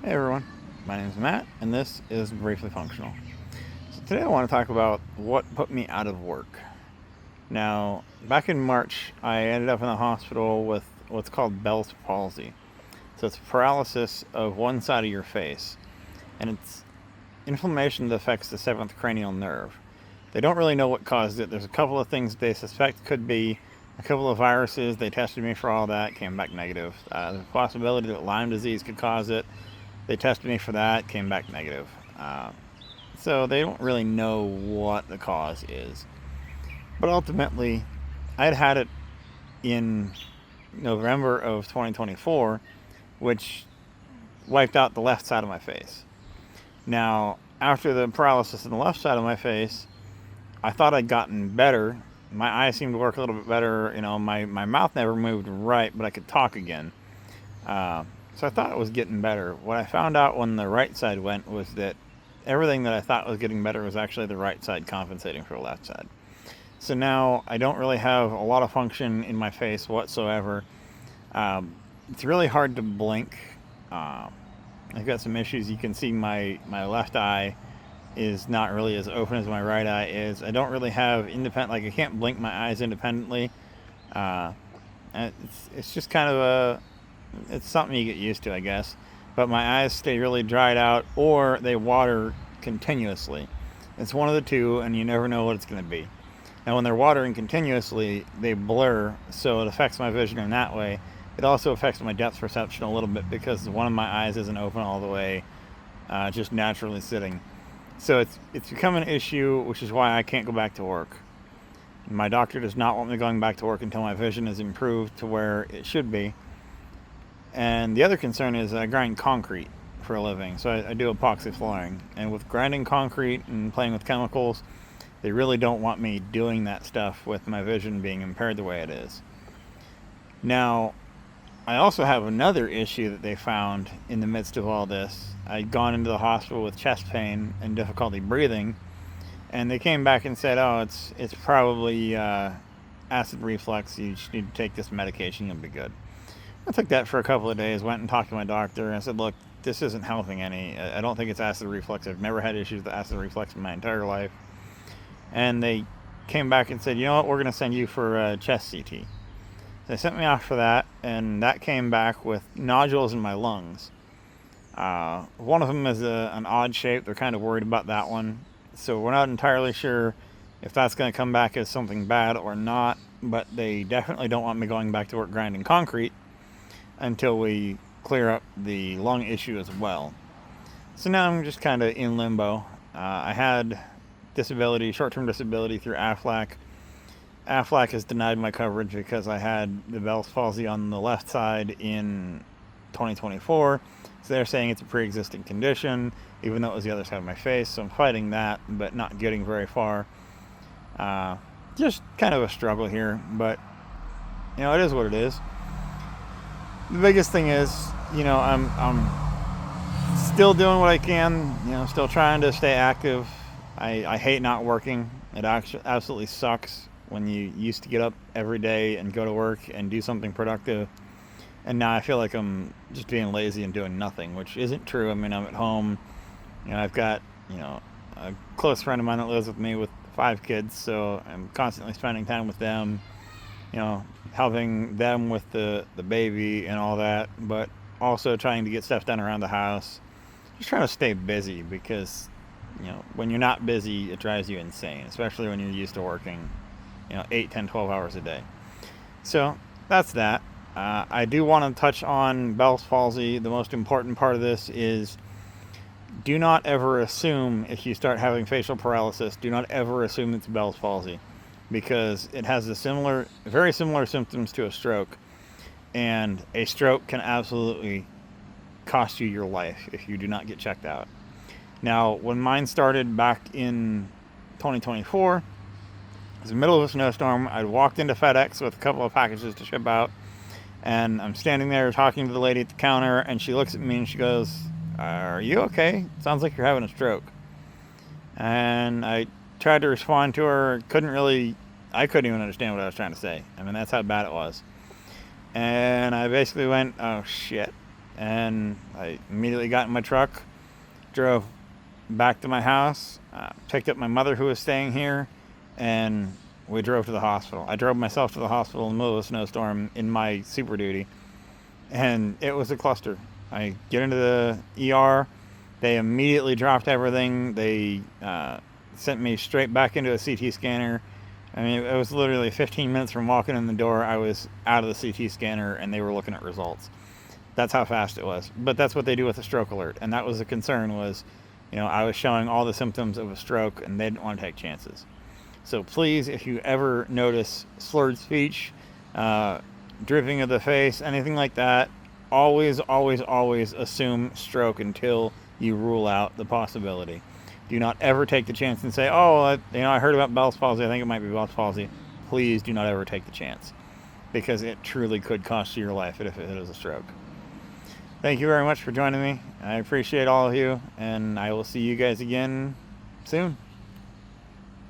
Hey everyone, my name is Matt, and this is Briefly Functional. So today I want to talk about what put me out of work. Now, back in March, I ended up in the hospital with what's called Bell's palsy. So it's paralysis of one side of your face, and it's inflammation that affects the seventh cranial nerve. They don't really know what caused it. There's a couple of things they suspect could be a couple of viruses. They tested me for all that, came back negative. There's a possibility that Lyme disease could cause it. They tested me for that, came back negative. So they don't really know what the cause is. But ultimately, I'd had it in November of 2024, which wiped out the left side of my face. Now, after the paralysis in the left side of my face, I thought I'd gotten better. My eyes seemed to work a little bit better. My mouth never moved right, but I could talk again. Uh, so I thought it was getting better. What I found out when the right side went was that everything that I thought was getting better was actually the right side compensating for the left side. So now I don't really have a lot of function in my face whatsoever. It's really hard to blink. I've got some issues. You can see my left eye is not really as open as my right eye is. I don't really have I can't blink my eyes independently. Uh, it's just kind of it's something you get used to, I guess. But my eyes stay really dried out, or they water continuously. It's one of the two, and you never know what it's going to be. Now, when they're watering continuously, they blur, so it affects my vision in that way. It also affects my depth perception a little bit because one of my eyes isn't open all the way, just naturally sitting. So it's become an issue, which is why I can't go back to work. My doctor does not want me going back to work until my vision is improved to where it should be. And the other concern is I grind concrete for a living, so I do epoxy flooring. And with grinding concrete and playing with chemicals, they really don't want me doing that stuff with my vision being impaired the way it is. Now, I also have another issue that they found in the midst of all this. I'd gone into the hospital with chest pain and difficulty breathing, and they came back and said, "Oh, it's probably acid reflux. You just need to take this medication. You'll be good." I took that for a couple of days, went and talked to my doctor, and I said, "Look, this isn't helping any. I don't think it's acid reflux. I've never had issues with acid reflux in my entire life." And they came back and said, "You know what, we're going to send you for a chest CT." So they sent me off for that, and that came back with nodules in my lungs. One of them is an odd shape. They're kind of worried about that one. So we're not entirely sure if that's going to come back as something bad or not, but they definitely don't want me going back to work grinding concrete until we clear up the lung issue as well. So now I'm just kind of in limbo. I had short-term disability through Aflac. Aflac has denied my coverage because I had the Bell's palsy on the left side in 2024. So they're saying it's a pre-existing condition, even though it was the other side of my face. So I'm fighting that, but not getting very far. Just kind of a struggle here, but it is what it is. The biggest thing is, I'm still doing what I can. Still trying to stay active. I hate not working. It actually absolutely sucks when you used to get up every day and go to work and do something productive. And now I feel like I'm just being lazy and doing nothing, which isn't true. I mean, I'm at home. I've got, a close friend of mine that lives with me with 5 kids, so I'm constantly spending time with them, helping them with the baby and all that, but also trying to get stuff done around the house. Just trying to stay busy because, when you're not busy, it drives you insane, especially when you're used to working, 8, 10, 12 hours a day. So that's that. I do want to touch on Bell's palsy. The most important part of this is do not ever assume if you start having facial paralysis, do not ever assume it's Bell's palsy because it has very similar symptoms to a stroke, and a stroke can absolutely cost you your life if you do not get checked out. Now, when mine started back in 2024, it was the middle of a snowstorm. I'd walked into FedEx with a couple of packages to ship out, and I'm standing there talking to the lady at the counter, and she looks at me and she goes, "Are you okay? Sounds like you're having a stroke." And I tried to respond to her. I couldn't even understand what I was trying to say. I mean, that's how bad it was. And I basically went, "Oh shit." and I immediately got in my truck, drove back to my house, picked up my mother who was staying here, and we drove to the hospital. I drove myself to the hospital in the middle of a snowstorm in my Super Duty, and it was a cluster. I get into the ER. They immediately dropped everything. They sent me straight back into a CT scanner. I mean, it was literally 15 minutes from walking in the door. I was out of the CT scanner, and they were looking at results. That's how fast it was. But that's what they do with a stroke alert, and that was the concern was, I was showing all the symptoms of a stroke, and they didn't want to take chances. So please, if you ever notice slurred speech, dripping of the face, anything like that, always, always, always assume stroke until you rule out the possibility. Do not ever take the chance and say, oh, I heard about Bell's palsy. I think it might be Bell's palsy. Please do not ever take the chance, because it truly could cost you your life if it is a stroke. Thank you very much for joining me. I appreciate all of you, and I will see you guys again soon.